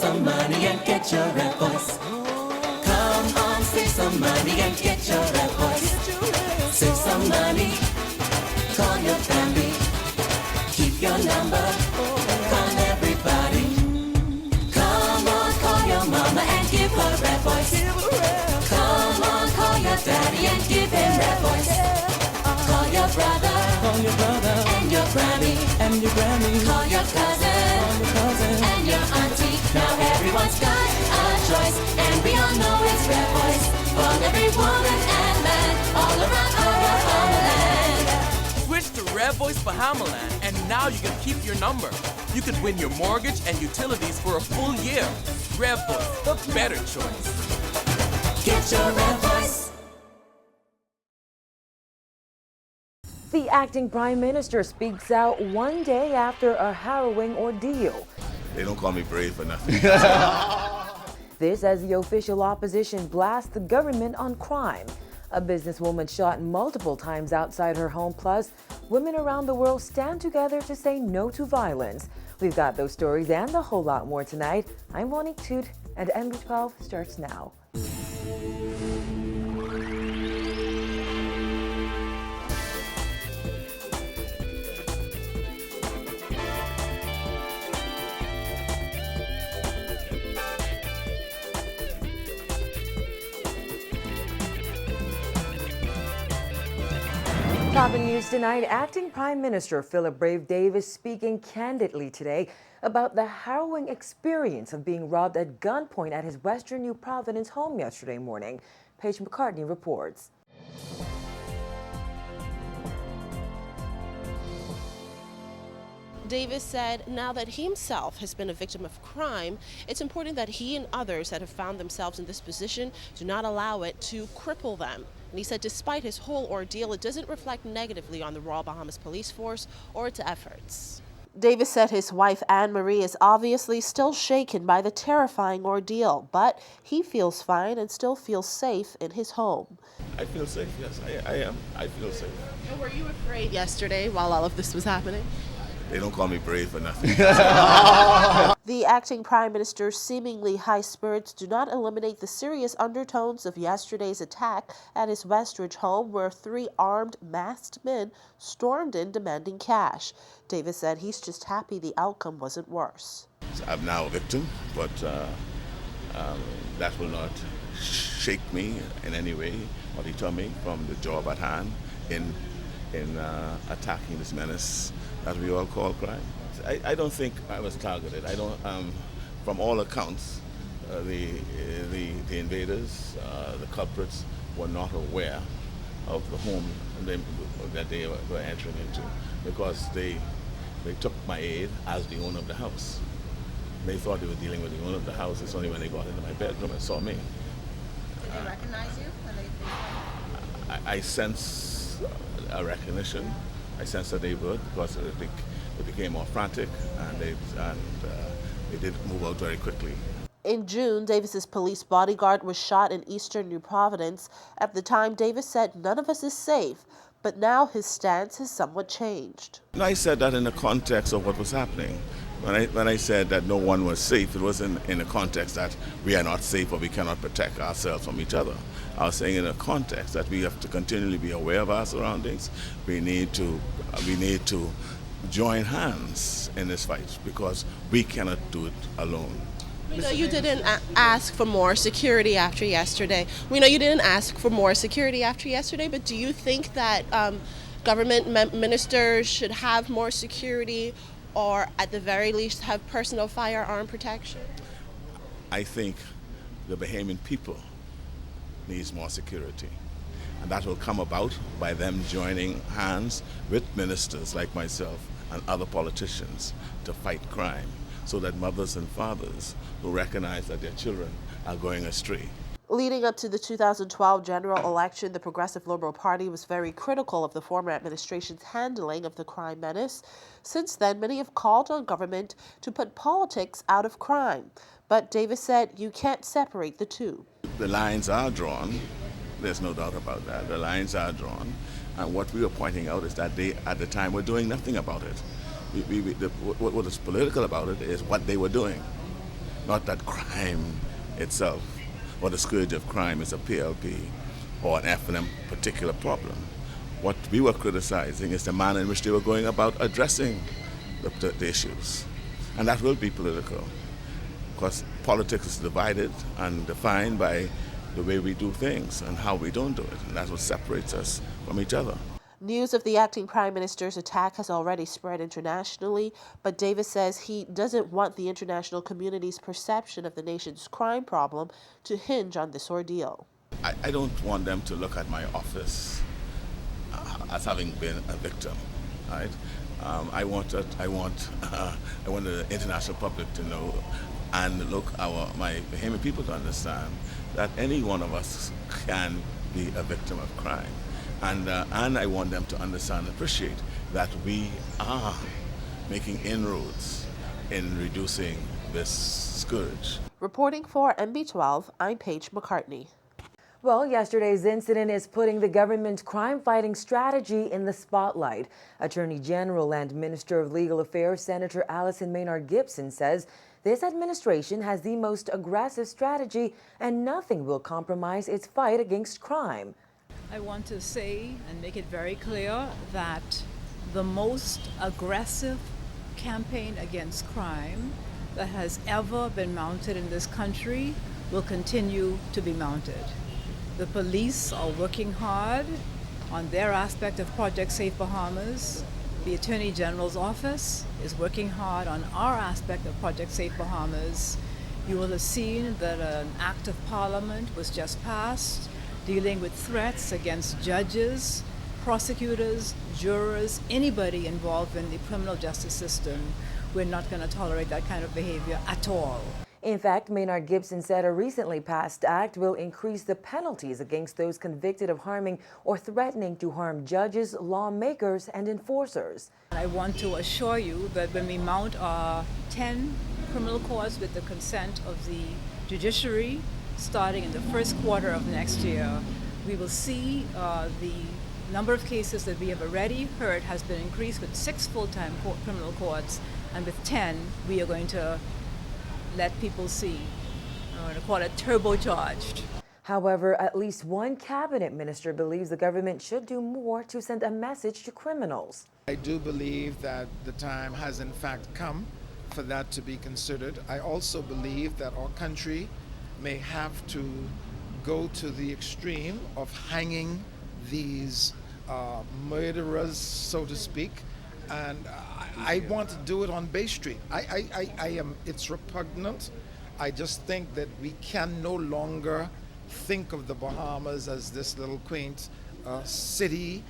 some money and get your red voice. Come on, save some money and get your red voice. Save some money, call your family, keep your number, call everybody. Come on, call your mama and give her red voice. Come on, call your daddy and give him red voice. Call your brother, and your Grammy, call your cousin, and your auntie. Now everyone's got a choice, and we all know it's red voice. For every woman and man all around our homeland. Switch to Red Voice Bahamaland, and now you can keep your number. You could win your mortgage and utilities for a full year. Red Voice, the better choice. Get your red voice. The acting prime minister speaks out one day after a harrowing ordeal. They don't call me brave for nothing. This as the official opposition blasts the government on crime. A businesswoman shot multiple times outside her home, plus women around the world stand together to say no to violence. We've got those stories and a whole lot more tonight. I'm Monique Toot, and NB12 starts now. Top in news tonight, acting Prime Minister Philip Brave Davis speaking candidly today about the harrowing experience of being robbed at gunpoint at his Western New Providence home yesterday morning. Paige McCartney reports. Davis said now that he himself has been a victim of crime, it's important that he and others that have found themselves in this position do not allow it to cripple them. And he said despite his whole ordeal, it doesn't reflect negatively on the Royal Bahamas Police Force or its efforts. Davis said his wife Anne-Marie is obviously still shaken by the terrifying ordeal, but he feels fine and still feels safe in his home. I feel safe, yes, I am. I feel safe. And were you afraid yesterday while all of this was happening? They don't call me brave for nothing. The acting prime minister's seemingly high spirits do not eliminate the serious undertones of yesterday's attack at his Westridge home, where 3 armed, masked men stormed in demanding cash. Davis said he's just happy the outcome wasn't worse. I'm now a victim, but that will not shake me in any way or deter me from the job at hand in attacking this menace that we all call crime. I don't think I was targeted. I don't. From all accounts, the invaders, the culprits, were not aware of the home that they were entering into, because they took my aid as the owner of the house. They thought they were dealing with the owner of the house. It's only when they got into my bedroom and saw me. Did they recognize you when they I sense a recognition. I sense that they would, because it became more frantic, and they did move out very quickly. In June, Davis's police bodyguard was shot in eastern New Providence. At the time, Davis said none of us is safe, but now his stance has somewhat changed. And I said that in the context of what was happening. When I said that no one was safe, it wasn't in the context that we are not safe or we cannot protect ourselves from each other. I was saying in a context that we have to continually be aware of our surroundings. We need to join hands in this fight, because we cannot do it alone. We know you didn't ask for more security after yesterday. But do you think that government ministers should have more security, or at the very least have personal firearm protection? I think the Bahamian people needs more security. And that will come about by them joining hands with ministers like myself and other politicians to fight crime, so that mothers and fathers will recognize that their children are going astray. Leading up to the 2012 general election, the Progressive Liberal Party was very critical of the former administration's handling of the crime menace. Since then, many have called on government to put politics out of crime. But Davis said you can't separate the two. The lines are drawn. There's no doubt about that. The lines are drawn. And what we were pointing out is that they, at the time, were doing nothing about it. What is political about it is what they were doing. not that crime itself or the scourge of crime is a PLP or an F&M particular problem. What we were criticizing is the manner in which they were going about addressing the issues. And that will be political, because politics is divided and defined by the way we do things and how we don't do it. And that's what separates us from each other. News of the acting prime minister's attack has already spread internationally, but Davis says he doesn't want the international community's perception of the nation's crime problem to hinge on this ordeal. I don't want them to look at my office as having been a victim, right? I want the international public to know, and my Bahamian people to understand that any one of us can be a victim of crime. And I want them to understand and appreciate that we are making inroads in reducing this scourge. Reporting for MB12, I'm Paige McCartney. Well, yesterday's incident is putting the government's crime-fighting strategy in the spotlight. Attorney General and Minister of Legal Affairs Senator Allison Maynard Gibson says this administration has the most aggressive strategy and nothing will compromise its fight against crime. I want to say and make it very clear that the most aggressive campaign against crime that has ever been mounted in this country will continue to be mounted. The police are working hard on their aspect of Project Safe Bahamas. The Attorney General's office is working hard on our aspect of Project Safe Bahamas. You will have seen that an act of parliament was just passed dealing with threats against judges, prosecutors, jurors, anybody involved in the criminal justice system. We're not going to tolerate that kind of behavior at all. In fact, Maynard Gibson said a recently passed act will increase the penalties against those convicted of harming or threatening to harm judges, lawmakers, and enforcers. I want to assure you that when we mount our 10 criminal courts with the consent of the judiciary, starting in the first quarter of next year, we will see the number of cases that we have already heard has been increased with 6 full-time criminal courts, and with 10, we are going to let people see. I'm going to call it turbocharged. However, at least one cabinet minister believes the government should do more to send a message to criminals. I do believe that the time has in fact come for that to be considered. I also believe that our country may have to go to the extreme of hanging these murderers, so to speak, and I want to do it on Bay Street. It's repugnant. I just think that we can no longer think of the Bahamas as this little quaint city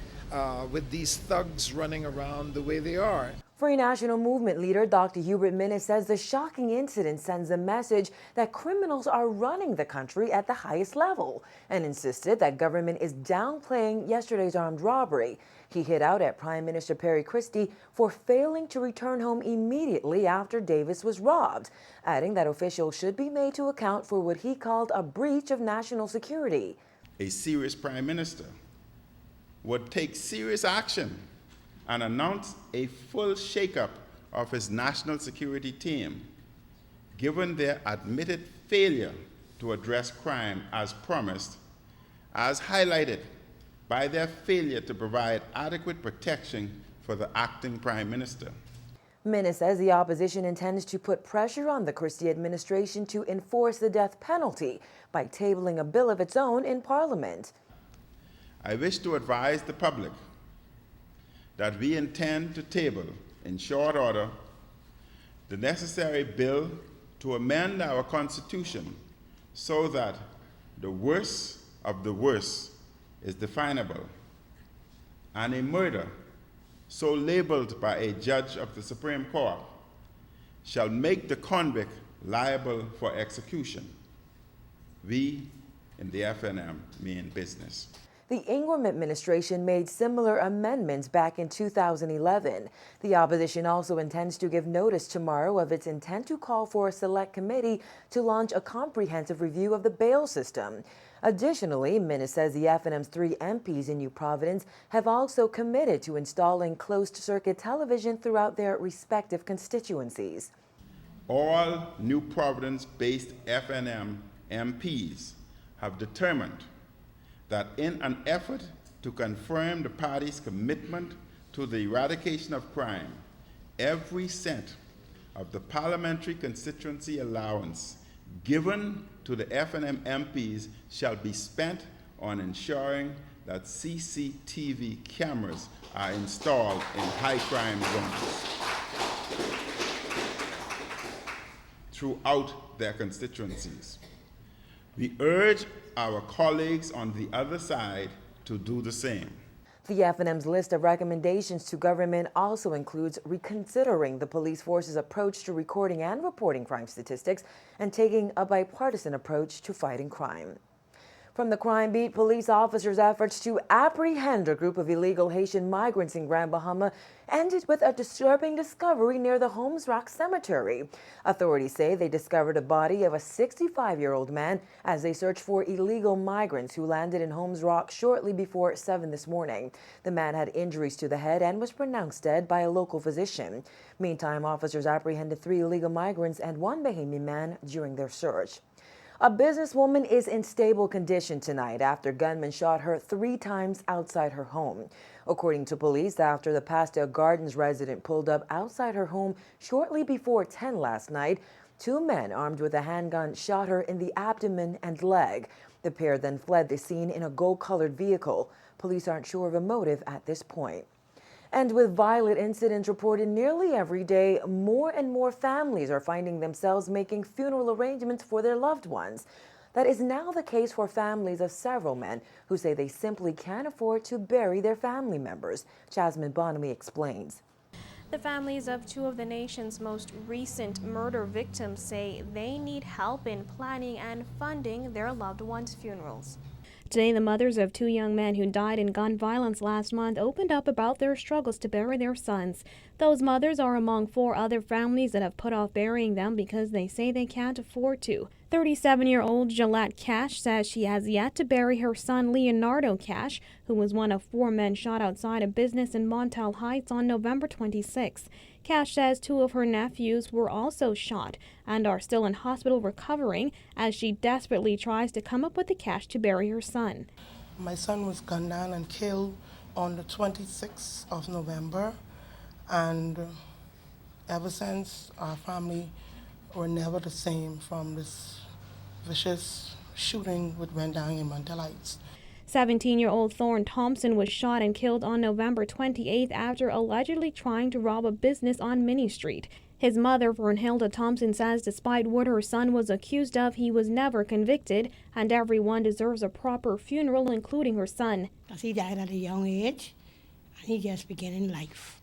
with these thugs running around the way they are. Free National Movement leader Dr. Hubert Minnis says the shocking incident sends a message that criminals are running the country at the highest level and insisted that government is downplaying yesterday's armed robbery. He hit out at Prime Minister Perry Christie for failing to return home immediately after Davis was robbed, adding that officials should be made to account for what he called a breach of national security. A serious Prime Minister would take serious action and announce a full shakeup of his national security team, given their admitted failure to address crime as promised, as highlighted by their failure to provide adequate protection for the acting Prime Minister. Minnis says the opposition intends to put pressure on the Christie administration to enforce the death penalty by tabling a bill of its own in Parliament. I wish to advise the public that we intend to table, in short order, the necessary bill to amend our Constitution so that the worst of the worst is definable, and a murder so labeled by a judge of the Supreme Court shall make the convict liable for execution. We in the FNM mean business. The Ingram administration made similar amendments back in 2011. The opposition also intends to give notice tomorrow of its intent to call for a select committee to launch a comprehensive review of the bail system. Additionally, Minnis says the FNM's 3 MPs in New Providence have also committed to installing closed-circuit television throughout their respective constituencies. all New Providence-based FNM MPs have determined that in an effort to confirm the party's commitment to the eradication of crime, every cent of the parliamentary constituency allowance given to the FNM MPs shall be spent on ensuring that CCTV cameras are installed in high crime zones throughout their constituencies. We urge our colleagues on the other side to do the same. The FNM's list of recommendations to government also includes reconsidering the police force's approach to recording and reporting crime statistics and taking a bipartisan approach to fighting crime. From the crime beat, police officers' efforts to apprehend a group of illegal Haitian migrants in Grand Bahama ended with a disturbing discovery near the Holmes Rock Cemetery. Authorities say they discovered a body of a 65-year-old man as they searched for illegal migrants who landed in Holmes Rock shortly before 7 this morning. The man had injuries to the head and was pronounced dead by a local physician. Meantime, officers apprehended 3 illegal migrants and 1 Bahamian man during their search. A businesswoman is in stable condition tonight after gunmen shot her 3 times outside her home. According to police, after the Pastel Gardens resident pulled up outside her home shortly before 10 last night, 2 men armed with a handgun shot her in the abdomen and leg. The pair then fled the scene in a gold-colored vehicle. Police aren't sure of a motive at this point. And with violent incidents reported nearly every day, more and more families are finding themselves making funeral arrangements for their loved ones. That is now the case for families of several men who say they simply can't afford to bury their family members. Jasmine Bonamy explains. The families of 2 of the nation's most recent murder victims say they need help in planning and funding their loved ones' funerals. Today, the mothers of 2 young men who died in gun violence last month opened up about their struggles to bury their sons. Those mothers are among 4 other families that have put off burying them because they say they can't afford to. 37-year-old Gillette Cash says she has yet to bury her son Leonardo Cash, who was one of 4 men shot outside a business in Montel Heights on November 26. Cash says 2 of her nephews were also shot and are still in hospital recovering as she desperately tries to come up with the cash to bury her son. My son was gunned down and killed on the 26th of November, and ever since, our family were never the same from this vicious shooting which went down in Montel Heights. 17-year-old Thorne Thompson was shot and killed on November 28th after allegedly trying to rob a business on Minnie Street. His mother, Vernhilda Thompson, says despite what her son was accused of, he was never convicted, and everyone deserves a proper funeral, including her son. Because he died at a young age, and he just beginning life.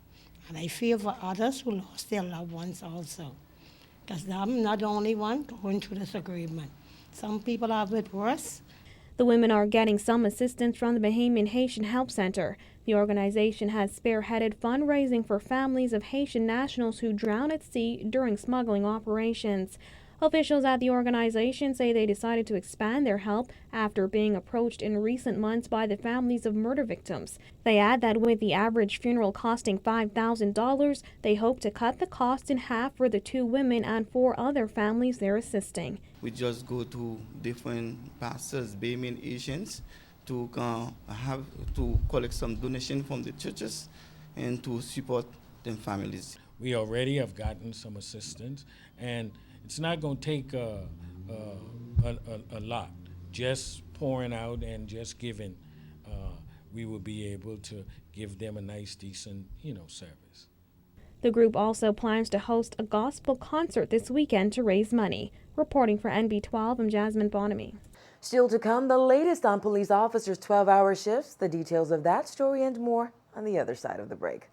And I feel for others who lost their loved ones also. Because I'm not the only one going through this agreement. Some people have it worse. The women are getting some assistance from the Bahamian Haitian Help Center. The organization has spearheaded fundraising for families of Haitian nationals who drown at sea during smuggling operations. Officials at the organization say they decided to expand their help after being approached in recent months by the families of murder victims. They add that with the average funeral costing $5,000, they hope to cut the cost in half for the 2 women and 4 other families they're assisting. We just go to different pastors, Bahamian Asians, to have to collect some donation from the churches and to support them families. We already have gotten some assistance, and it's not going to take a lot. Just pouring out and just giving, we will be able to give them a nice, decent, service. The group also plans to host a gospel concert this weekend to raise money. Reporting for NB12, I'm Jasmine Bonamy. Still to come, the latest on police officers' 12-hour shifts, the details of that story and more on the other side of the break.